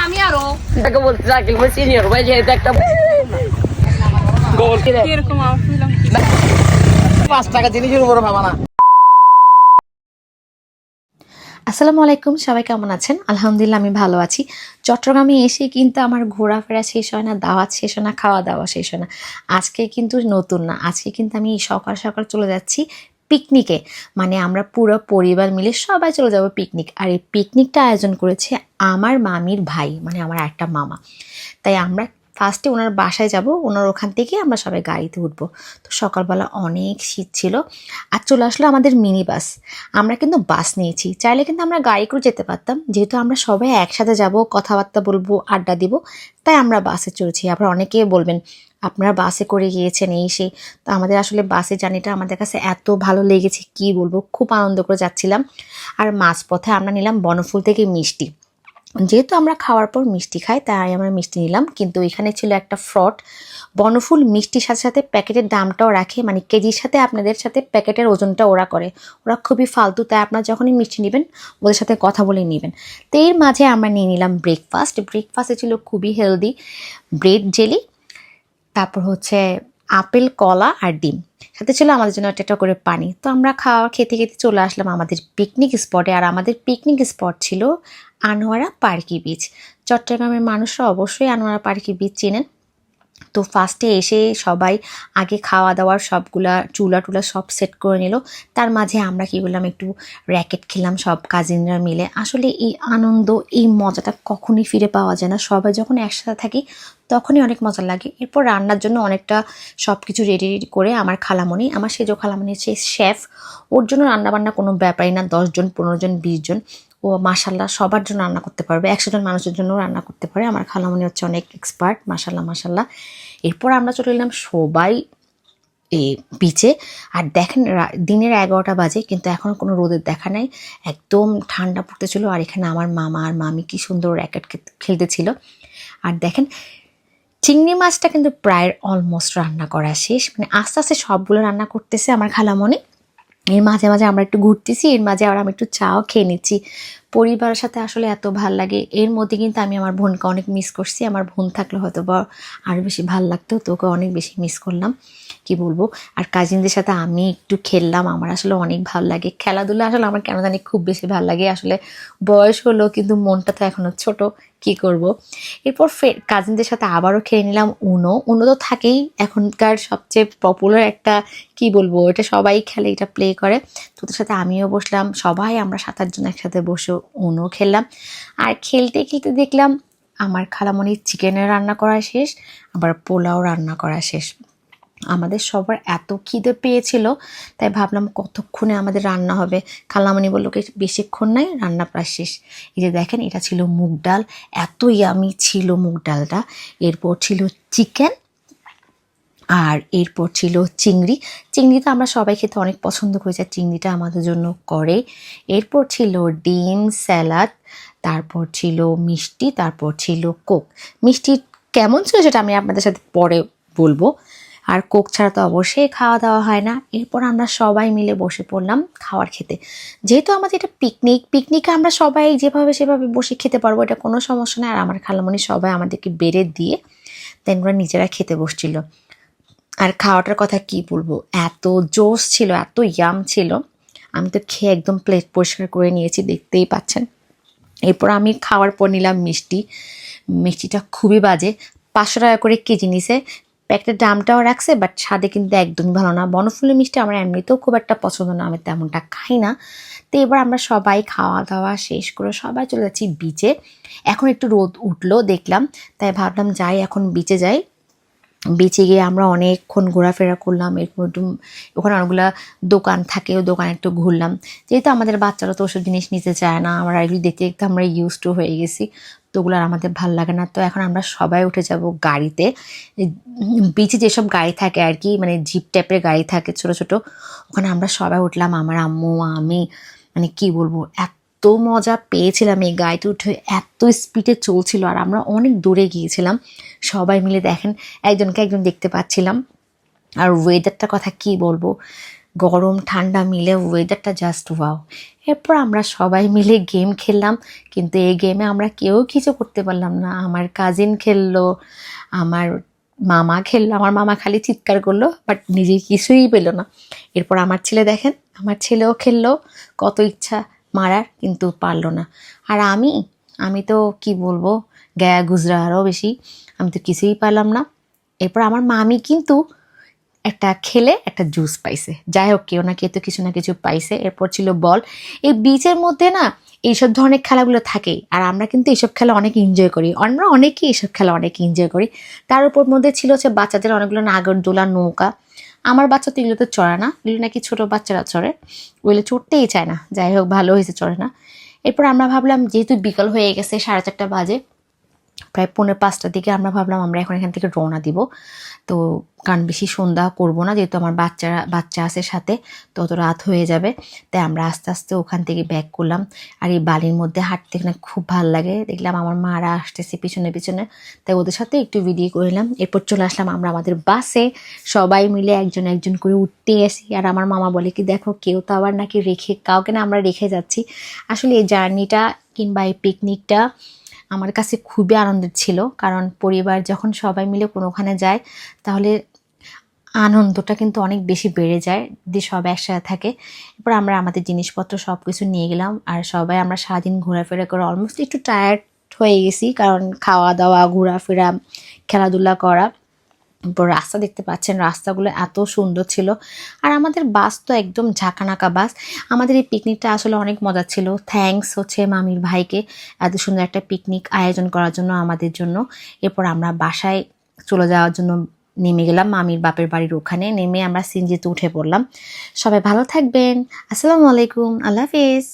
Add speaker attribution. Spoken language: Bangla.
Speaker 1: আমি আরো বলতে চাকরি সিনিয়র ভাই যেহেতু একটা 5 টাকা জিনিসের উপরে ভাবা না।
Speaker 2: আসসালামু আলাইকুম, সবাই কেমন আছেন? আলহামদুলিল্লাহ আমি ভালো আছি। চট্টগ্রামে এসে কিন্তু আমার ঘোরাফেরা শেষ হয় না, দাওয়াত শেষ হয় না, খাওয়া দাওয়া শেষ হয় না। আজকে কিন্তু নতুন না, আজকে কিন্তু আমি সকাল সকাল চলে যাচ্ছি পিকনিকে। মানে আমরা পুরো পরিবার মিলে সবাই চলে যাব পিকনিক। আর এই পিকনিকটা আয়োজন করেছে আমার মামির ভাই, মানে আমার একটা মামা। তাই আমরা ফার্স্টে ওনার বাসায় যাব, ওনার ওখান থেকে আমরা সবাই গাড়িতে উঠবো। তো সকালবেলা অনেক শীত ছিল, আর চলে আসলো আমাদের মিনি বাস। আমরা কিন্তু বাস নিয়েছি, চাইলে কিন্তু আমরা গাড়ি করে যেতে পারতাম, যেহেতু আমরা সবাই একসাথে যাব, কথাবার্তা বলবো, আড্ডা দিব, তাই আমরা বাসে চড়েছি। আবার অনেকে বলবেন আপনারা বাসে করে গিয়েছেন এই সেই, তো আমাদের আসলে বাসে জার্নিটা আমাদের কাছে এত ভালো লেগেছে কি বলবো, খুব আনন্দ করে যাচ্ছিলাম। আর মাঝপথে আমরা নিলাম বনফুল থেকে মিষ্টি, যেহেতু আমরা খাওয়ার পর মিষ্টি খাই তাই আমরা মিষ্টি নিলাম। কিন্তু এখানে ছিল একটা ফ্রড, বনফুল মিষ্টির সাথে সাথে প্যাকেটের দামটাও রাখে, মানে কেজির সাথে আপনাদের সাথে প্যাকেটের ওজনটা ওরা করে, ওরা খুবই ফালতু। তাই আপনারা যখনই মিষ্টি নেবেন ওদের সাথে কথা বলে নেবেন। তো এর মাঝে আমরা নিয়ে নিলাম ব্রেকফাস্টে ছিল খুবই হেলদি, ব্রেড জেলি, তারপর হচ্ছে আপেল, কলা আর ডিম, সাথে ছিল আমাদের জন্য একটা করে পানি। তো আমরা খাওয়া খেতে খেতে চলে আসলাম আমাদের পিকনিক স্পটে। আর আমাদের পিকনিক স্পট ছিল আনোয়ারা পার্কি বিচ। চট্টগ্রামের মানুষরা অবশ্যই আনোয়ারা পার্কি বিচ চেনেন। তো ফার্স্টে এসে সবাই আগে খাওয়া দাওয়ার সবগুলা চুলা টুলা সব সেট করে নিল। তার মাঝে আমরা কী করলাম, একটু র্যাকেট খেলাম সব কাজিনরা মিলে। আসলে এই আনন্দ, এই মজাটা কখনই ফিরে পাওয়া যায় না। সবাই যখন একসাথে থাকি তখনই অনেক মজা লাগে। এরপর রান্নার জন্য অনেকটা সব কিছু রেডি করে আমার খালামণি, আমার সেজ খালামণি হচ্ছে শেফ, ওর জন্য রান্নাবান্না কোনো ব্যাপারই না। 10 জন, 15 জন, 20 জন, ও মাশাল্লাহ সবার জন্য রান্না করতে পারবে, 100 জন মানুষের জন্য রান্না করতে পারে। আমার খালামণি হচ্ছে অনেক এক্সপার্ট, মাশাল্লাহ। এরপর আমরা চলে এলাম সবাই এই বিচে। আর দেখেন দিনের 11টা বাজে, কিন্তু এখনও কোনো রোদের দেখা নাই, একদম ঠান্ডা পড়তেছিল। আর এখানে আমার মামা আর মামি কি সুন্দর র্যাকেট খেলতেছিল। আর দেখেন চিংড়ি মাছটা কিন্তু প্রায় অলমোস্ট রান্না করা শেষ, মানে আস্তে আস্তে সবগুলো রান্না করতেছে আমার খালামণি। এর মাঝে মাঝে আমরা একটু ঘুরতেছি, এর মাঝে আবার আমি একটু চাও খেয়ে নিচ্ছি। পরিবারের সাথে আসলে এত ভাল লাগে। এর মধ্যে কিন্তু আমি আমার বোনকে অনেক মিস করছি। আমার বোন থাকলে হয়তো বা আরও বেশি ভাল লাগতো, তোকে অনেক বেশি মিস করলাম, কি বলবো। আর কাজিনদের সাথে আমি একটু খেললাম, আমার আসলে অনেক ভালো লাগে খেলাধুলা। আসলে আমার কেন জানি খুব বেশি ভালো লাগে। আসলে বয়স হলো, কিন্তু মনটা তো এখনও ছোট, কি করব। এরপর কাজিনদের সাথে আবারও খেয়ে নিলাম উনো তো থাকেই, এখনকার সবচেয়ে পপুলার একটা, কি বলবো, এটা সবাই খেলে, এটা প্লে করে। তো ওদের সাথে আমিও বসলাম, সবাই আমরা 7-8 জন একসাথে বসে উনো খেললাম। আর খেলতে খেলতে দেখলাম আমার খালামণির চিকেনের রান্না করা শেষ, আবার পোলাও রান্না করা শেষ। আমাদের সবার এত খিদে পেয়েছিল, তাই ভাবলাম কতক্ষণে আমাদের রান্না হবে। খালামণি বললো কি বেশিক্ষণ নাই, রান্না প্রায় শেষ। এই যে দেখেন, এটা ছিল মুগ ডাল, এত ইয়ামি ছিল মুগ ডালটা। এরপর ছিল চিকেন, আর এরপর ছিল চিংড়ি তো আমরা সবাই খেতে অনেক পছন্দ করি, আর চিংড়িটা আমাদের জন্য করে। এরপর ছিল ডিম, স্যালাড, তারপর ছিল মিষ্টি, তারপর ছিল কোক। মিষ্টি কেমন ছিল সেটা আমি আপনাদের সাথে পরে বলবো। আর কোক ছাড়া তো অবশ্যই খাওয়া দাওয়া হয় না। এরপর আমরা সবাই মিলে বসে পড়লাম খাওয়ার খেতে। যেহেতু আমাদের এটা পিকনিকে আমরা সবাই যেভাবে সেভাবে বসে খেতে পারবো, এটা কোনো সমস্যা নেই। আর আমার খালামণি সবাই আমাদেরকে বেড়ে দিয়ে দেন ওরা নিজেরা খেতে বসছিল। আর খাওয়াটার কথা কি বলবো, এত জোশ ছিল, এত ইয়াম ছিল, আমি তো খেয়ে একদম প্লেট পরিষ্কার করে নিয়েছি, দেখতেই পাচ্ছেন। এরপর আমি খাওয়ার পর নিলাম মিষ্টিটা খুবই বাজে, 500 টাকা করে কেজি নিছে। প্যাকেটের দামটাও রাখছে, বাট স্বাদে কিন্তু একদমই ভালো না। বনফুলের মিষ্টি আমার এমনিতেও খুব একটা পছন্দ না, আমি তেমনটা খাই না। তো এবার আমরা সবাই খাওয়া দাওয়া শেষ করে সবাই চলে যাচ্ছি বিচে। এখন একটু রোদ উঠলো দেখলাম, তাই ভাবলাম যাই, এখন বিচে যাই। বিচে গিয়ে আমরা অনেকক্ষণ ঘোরাফেরা করলাম। এরপর ওখানে অনেকগুলো দোকান থাকে, ওই দোকানে একটু ঘুরলাম। যেহেতু আমাদের বাচ্চারা তো ওসব জিনিস নিতে চায় না, আমরা এগুলি দেখতে দেখতে আমরা ইউজ টু হয়ে গেছি, তো ওগুলো আর আমাদের ভালো লাগে না। তো এখন আমরা সবাই উঠে যাব গাড়িতে। বিচে যেসব গাড়ি থাকে আর কি, মানে জিপ টাইপের গাড়ি থাকে ছোট ছোট, ওখানে আমরা সবাই উঠলাম, আমার আম্মু, আমি, মানে কি বলবো, এত মজা পেয়েছিলাম এই গাড়িতে উঠে, এত স্পিডে চলছিল। আর আমরা অনেক দূরে গিয়েছিলাম সবাই মিলে, দেখেন একজনকে একজন দেখতে পাচ্ছিলাম। আর ওয়েদারটার কথা কি বলবো, গরম ঠান্ডা মিলে ওয়েদারটা জাস্ট ওয়াও। এরপর আমরা সবাই মিলে গেম খেললাম, কিন্তু এই গেমে আমরা কেউ কিছু করতে পারলাম না। আমার কাজিন খেললো, আমার মামা খেললো, আমার মামা খালি চিৎকার করলো, বাট নিজে কিছুই পেলো না। এরপর আমার ছেলে দেখেন, আমার ছেলেও খেললো, কত ইচ্ছা মারার, কিন্তু পারলো না। আর আমি তো কি বলবো, গায়া গুজরা আরও বেশি, আমি তো কিছুই পারলাম না। এরপর আমার মামি কিন্তু একটা খেলে একটা জুস পাইছে, যাই হোক কেউ না কেউ তো কিছু না কিছু পাইছে। এরপর ছিল বল। এই বিচের মধ্যে না এইসব ধরনের খেলাগুলো থাকেই, আর আমরা কিন্তু এইসব খেলা অনেক এনজয় করি, আমরা অনেকেই এইসব খেলা অনেক এনজয় করি। তার উপর মধ্যে ছিল হচ্ছে বাচ্চাদের অনেকগুলো নাগরদোলা, নৌকা। আমার বাচ্চা তো এগুলো তো চড়ে না, এগুলো নাকি ছোটো বাচ্চারা চড়ে, ওইগুলো চড়তেই চায় না। যাই হোক ভালো হয়েছে চড়ে না। এরপর আমরা ভাবলাম যেহেতু বিকাল হয়ে গেছে, 4:30 বাজে, প্রায় 4:45টার দিকে আমরা ভাবলাম আমরা এখন এখান থেকে রওনা দিব। তো কারণ বেশি সন্ধ্যা করব না, যেহেতু আমার বাচ্চা আছে সাথে, তো অত রাত হয়ে যাবে। তাই আমরা আস্তে আস্তে ওখান থেকে ব্যাক করলাম। আর এই বালির মধ্যে হাঁটতে এখানে খুব ভালো লাগে। দেখলাম আমার মারা আসতেছে পিছনে পিছনে, তাই ওদের সাথে একটু ভিডিও করলাম। এরপর চলে আসলাম আমরা আমাদের বাসে, সবাই মিলে একজন একজন করে উঠতে আসি। আর আমার মামা বলে কি দেখো, কেউ তো আবার নাকি কাউকে না আমরা রেখে যাচ্ছি। আসলে এই জার্নিটা কিংবা এই পিকনিকটা আমার কাছে খুবই আনন্দের ছিল, কারণ পরিবার যখন সবাই মিলে কোনোখানে যায় তাহলে আনন্দটা কিন্তু অনেক বেশি বেড়ে যায় যদি সব একসাথে থাকে। এরপর আমরা আমাদের জিনিসপত্র সব কিছু নিয়ে গেলাম, আর সবাই আমরা সারাদিন ঘোরাফেরা করে অলমোস্ট একটু টায়ার্ড হয়ে গেছি, কারণ খাওয়া দাওয়া, ঘোরাফেরা, খেলাধুলা করা। এরপর রাস্তা দেখতে পাচ্ছেন, রাস্তাগুলো এত সুন্দর ছিল। আর আমাদের বাস তো একদম ঝাঁকানাকা বাস। আমাদের এই পিকনিকটা আসলে অনেক মজা ছিল। থ্যাঙ্কস হচ্ছে মামির ভাইকে এত সুন্দর একটা পিকনিক আয়োজন করার জন্য আমাদের জন্য। এরপর আমরা বাসায় চলে যাওয়ার জন্য নেমে গেলাম, মামির বাপের বাড়ির ওখানে নেমে আমরা সিএনজিতে উঠে পড়লাম। সবাই ভালো থাকবেন, আসসালামু আলাইকুম, আল্লাহ হাফিজ।